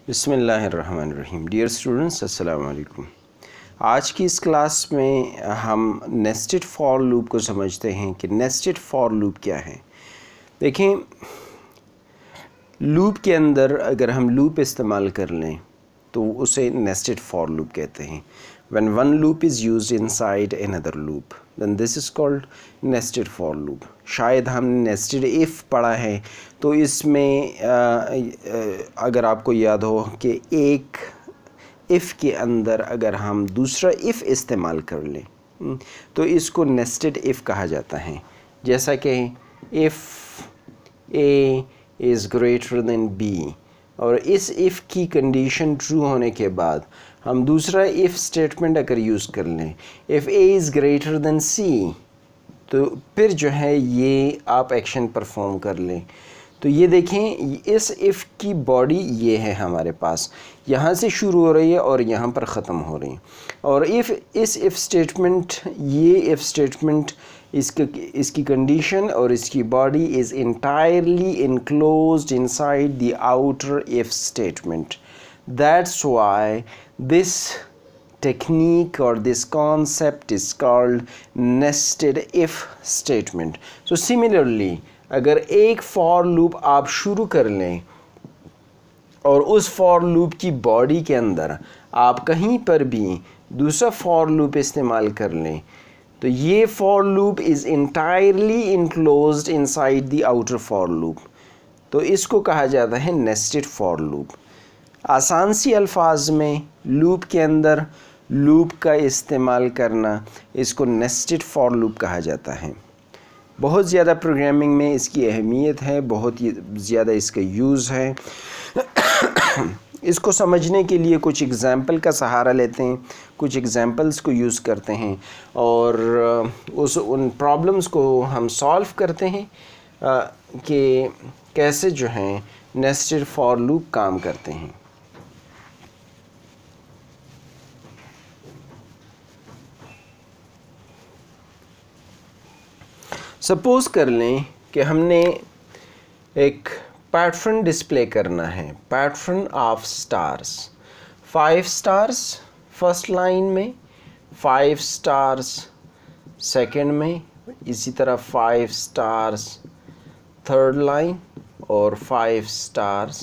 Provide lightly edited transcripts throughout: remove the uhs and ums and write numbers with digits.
बिस्मिल्लाहिर्रहमानिर्रहीम। Dear students, अस्सलाम वालेकुम। आज की इस क्लास में हम नेस्टेड फॉर लूप को समझते हैं कि नेस्टेड फॉर लूप क्या है। देखें, लूप के अंदर अगर हम लूप इस्तेमाल कर लें तो उसे नेस्टेड फॉर लूप कहते हैं। When one loop is used inside another loop, then this is called nested for loop. शायद हमने नेस्टेड इफ़ पढ़ा है तो इसमें अगर आपको याद हो कि एक इफ़ के अंदर अगर हम दूसरा इफ़ इस्तेमाल कर लें तो इसको नेस्टेड इफ़ कहा जाता है। जैसा कि if A is greater than B, और इस इफ़ की कंडीशन ट्रू होने के बाद हम दूसरा इफ़ स्टेटमेंट अगर यूज़ कर लें, if A is greater than C, तो फिर जो है ये आप एक्शन परफॉर्म कर लें। तो ये देखें, इस इफ़ की बॉडी ये है हमारे पास, यहाँ से शुरू हो रही है और यहाँ पर ख़त्म हो रही है। और इस इफ़ स्टेटमेंट, ये इफ़ स्टेटमेंट, इसकी कंडीशन और इसकी body is entirely enclosed inside the outer if statement. That's why this technique or this concept is called nested if statement. So similarly, अगर एक for loop आप शुरू कर लें और उस for loop की बॉडी के अंदर आप कहीं पर भी दूसरा for loop इस्तेमाल कर लें तो ये for loop is entirely enclosed inside the outer for loop, तो इसको कहा जाता है nested for loop। आसान सी अल्फाज में लूप के अंदर लूप का इस्तेमाल करना, इसको नेस्टेड फॉर लूप कहा जाता है। बहुत ज़्यादा प्रोग्रामिंग में इसकी अहमियत है, बहुत ज़्यादा इसका यूज़ है। इसको समझने के लिए कुछ एग्ज़ाम्पल का सहारा लेते हैं, कुछ एग्ज़ाम्पल्स को यूज़ करते हैं और उन प्रॉब्लम्स को हम सॉल्व करते हैं कि कैसे जो हैं नेस्टेड फॉर लूप काम करते हैं। सपोज़ कर लें कि हमने एक पैटर्न डिस्प्ले करना है, pattern of stars, 5 stars first line में, 5 स्टार्स सेकंड में, इसी तरह 5 स्टार्स थर्ड लाइन और 5 stars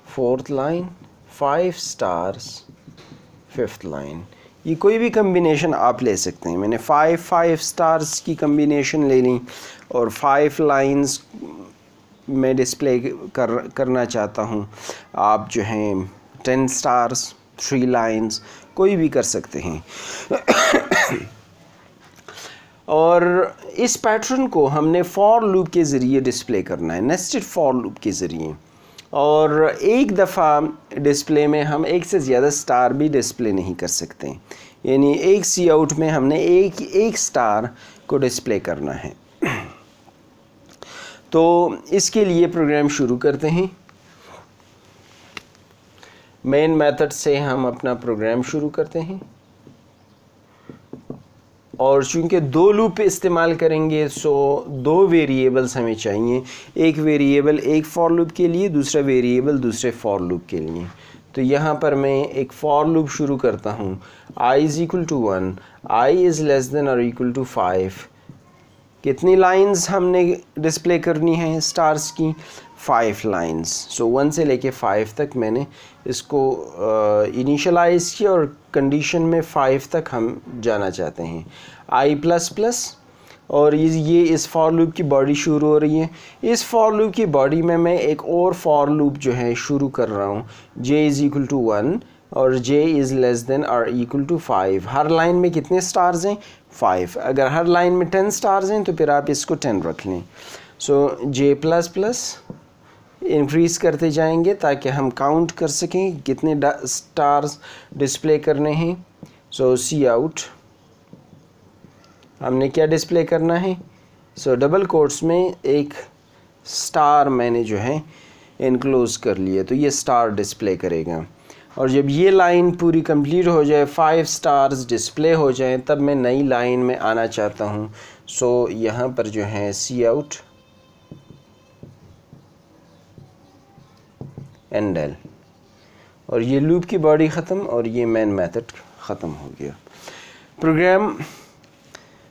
fourth line, 5 stars fifth line. ये कोई भी कम्बिनेशन आप ले सकते हैं। मैंने 5 स्टार्स की कम्बिनेशन ले ली और 5 लाइंस में डिस्प्ले करना चाहता हूँ। आप जो हैं 10 स्टार्स 3 लाइंस कोई भी कर सकते हैं। और इस पैटर्न को हमने फॉर लूप के ज़रिए डिस्प्ले करना है, नेस्टेड फॉर लूप के ज़रिए। और एक दफ़ा डिस्प्ले में हम एक से ज़्यादा स्टार भी डिस्प्ले नहीं कर सकते, यानी एक सी आउट में हमने एक स्टार को डिस्प्ले करना है। तो इसके लिए प्रोग्राम शुरू करते हैं। मेन मेथड से हम अपना प्रोग्राम शुरू करते हैं और चूँकि 2 लूप इस्तेमाल करेंगे सो 2 वेरिएबल्स हमें चाहिए, एक वेरिएबल एक फॉर लूप के लिए, दूसरा वेरिएबल दूसरे फॉर लूप के लिए। तो यहाँ पर मैं एक फॉर लूप शुरू करता हूँ, i is equal to 1, i is less than और इक्वल टू 5। कितनी लाइंस हमने डिस्प्ले करनी है स्टार्स की? 5 लाइंस। सो 1 से लेके 5 तक मैंने इसको इनिशियलाइज़ किया और कंडीशन में 5 तक हम जाना चाहते हैं। i++ और ये इस फॉर लूप की बॉडी शुरू हो रही है। इस फॉर लूप की बॉडी में मैं एक और फॉर लूप जो है शुरू कर रहा हूँ, j इज़ इक्वल टू 1 और j इज़ लेस देन और इक्वल टू 5। हर लाइन में कितने स्टार्स हैं? 5। अगर हर लाइन में 10 स्टार्स हैं तो फिर आप इसको 10 रख लें। सो j++ इंक्रीज़ करते जाएंगे ताकि हम काउंट कर सकें कितने स्टार्स डिस्प्ले करने हैं। सो सी आउट हमने क्या डिस्प्ले करना है? सो डबल कोट्स में एक स्टार मैंने जो है इनक्लोज़ कर लिया, तो ये स्टार डिस्प्ले करेगा। और जब ये लाइन पूरी कंप्लीट हो जाए, 5 स्टार्स डिस्प्ले हो जाएं, तब मैं नई लाइन में आना चाहता हूँ। सो यहाँ पर जो है सी आउट एंड एल और ये लूप की बॉडी ख़त्म और ये मेन मेथड ख़त्म हो गया। प्रोग्राम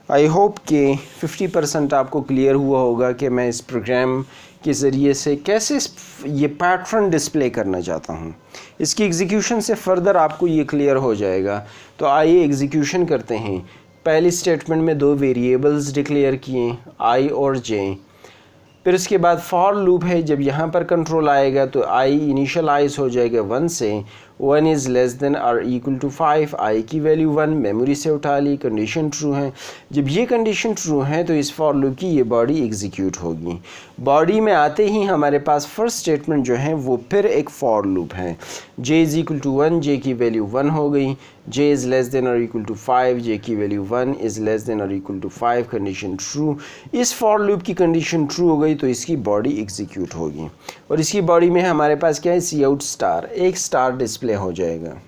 आई होप कि 50% आपको क्लियर हुआ होगा कि मैं इस प्रोग्राम के ज़रिए से कैसे ये पैटर्न डिस्प्ले करना चाहता हूँ। इसकी एग्जीक्यूशन से फर्दर आपको ये क्लियर हो जाएगा। तो आइए एग्जीक्यूशन करते हैं। पहली स्टेटमेंट में 2 वेरिएबल्स डिक्लेयर किए आई और जे। फिर उसके बाद फॉर लूप है, जब यहाँ पर कंट्रोल आएगा तो आई इनिशियलाइज हो जाएगा 1 से। 1 is less than or equal to 5, I की वैल्यू 1 मेमोरी से उठा ली, कंडीशन ट्रू है। जब ये कंडीशन ट्रू है तो इस फॉर लूप की ये बॉडी एग्जीक्यूट होगी। बॉडी में आते ही हमारे पास फर्स्ट स्टेटमेंट जो है वो फिर एक फॉर लूप है। जे इज़ इक्वल टू 1, जे की वैल्यू 1 हो गई। जे इज़ लेस देन और इक्वल टू 5, जे की वैल्यू 1 इज़ लेस देन और इक्वल टू 5, कंडीशन ट्रू। इस फॉर लूप की कंडीशन ट्रू हो गई तो इसकी बॉडी एग्जीक्यूट होगी और इसकी बॉडी में हमारे पास क्या है, सी आउट स्टार, एक स्टार डिस्प्ले हो जाएगा।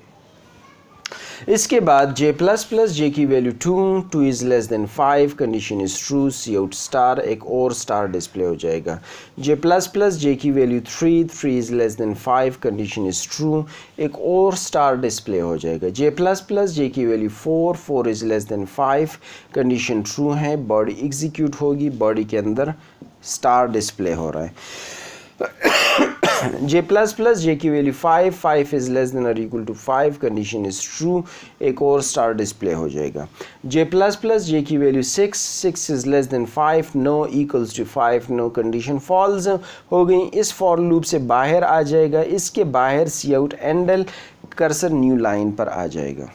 इसके बाद जे प्लस प्लस, जे की value 2, 2 is less than 5, condition is true, C out star, एक और स्टार डिस्प्ले हो जाएगा। जे प्लस प्लस, जे की value 3, 3 is less than 5, condition is true, एक और स्टार डिस्प्ले हो जाएगा। जे प्लस प्लस, जे की value 4, 4 is less than 5, condition true है, बॉडी एग्जीक्यूट होगी, बॉडी के अंदर स्टार डिस्प्ले हो रहा है। जे प्लस प्लस, जे की वैल्यू 5, 5 इज़ लेस देन और equal to 5, condition is true, एक और स्टार डिस्प्ले हो जाएगा। जे प्लस प्लस, जे की value 6, 6 is less than 5, no equals to 5, no, condition false हो गई। इस फॉर लूप से बाहर आ जाएगा, इसके बाहर cout endl cursor new line पर आ जाएगा।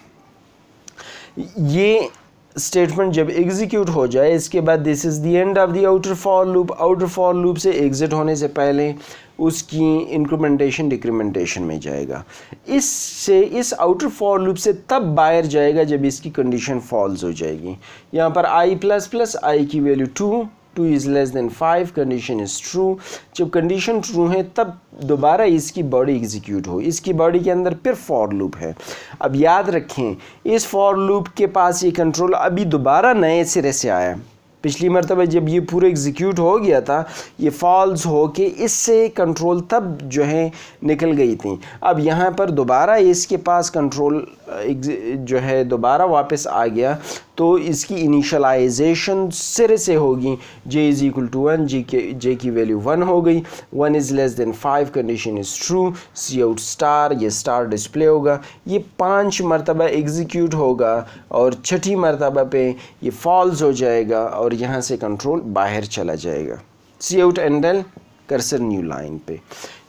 ये स्टेटमेंट जब एग्जीक्यूट हो जाए इसके बाद this is the end of the outer for loop. Outer for loop से एग्जिट होने से पहले उसकी इंक्रीमेंटेशन डिक्रीमेंटेशन में जाएगा। इससे इस आउटर फॉर लूप से तब बाहर जाएगा जब इसकी कंडीशन फॉल्स हो जाएगी। यहाँ पर आई प्लस प्लस, आई की value 2, 2 is less than 5, condition is true. जब कंडीशन ट्रू है तब दोबारा इसकी बॉडी एग्जीक्यूट हो, इसकी बॉडी के अंदर फिर फॉर लूप है। अब याद रखें इस फॉर लूप के पास ये कंट्रोल अभी दोबारा नए सिरे से आया। पिछली मरतबा जब ये पूरा एग्जीक्यूट हो गया था ये फॉल्स हो के इससे कंट्रोल तब जो है निकल गई थी। अब यहाँ पर दोबारा इसके पास कंट्रोल जो है दोबारा वापस आ गया तो इसकी इनिशलाइजेशन सिरे से होगी। J is equal to 1, J की वैल्यू 1 हो गई। 1 is less than 5, condition is true, C out star, ये स्टार डिस्प्ले होगा। ये 5 मरतबा एग्जीक्यूट होगा और छठी मरतबा पे ये फॉल्स हो जाएगा और यहाँ से कंट्रोल बाहर चला जाएगा। Cout endl cursor new line पे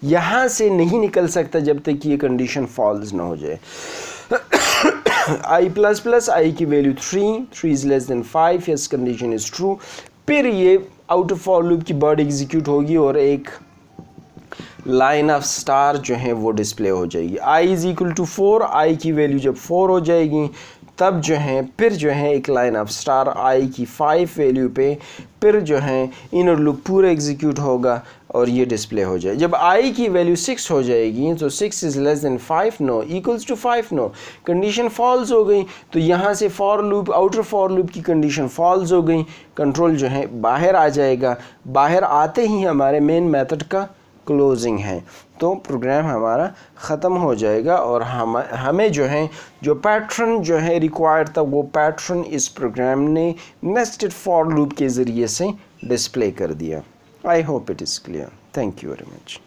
यहाँ से नहीं निकल सकता जब तक ये कंडीशन फॉल्स ना हो जाए। आई प्लस प्लस, आई की value 3, 3 is less than 5, yes condition is true. फिर ये आउट ऑफ फॉर लूप की बॉडी एग्जीक्यूट होगी और एक लाइन ऑफ स्टार जो है वो डिस्प्ले हो जाएगी। आई इज़ इक्वल टू 4, आई की वैल्यू जब 4 हो जाएगी तब जो है फिर जो है एक लाइन ऑफ स्टार आई की 5 वैल्यू पे फिर जो है इनर लूप पूरा एग्जीक्यूट होगा और ये डिस्प्ले हो जाए। जब आई की वैल्यू 6 हो जाएगी तो 6 is less than 5, no equals to 5, no, condition false हो गई। तो यहाँ से for loop outer for loop की कंडीशन फॉल्स हो गई, कंट्रोल जो है बाहर आ जाएगा। बाहर आते ही हमारे मेन मेथड का क्लोजिंग है तो प्रोग्राम हमारा ख़त्म हो जाएगा और हमें जो है जो पैटर्न जो है रिक्वायर्ड था वो पैटर्न इस प्रोग्राम ने नेस्टेड फॉर लूप के ज़रिए से डिस्प्ले कर दिया। I hope it is clear. Thank you very much.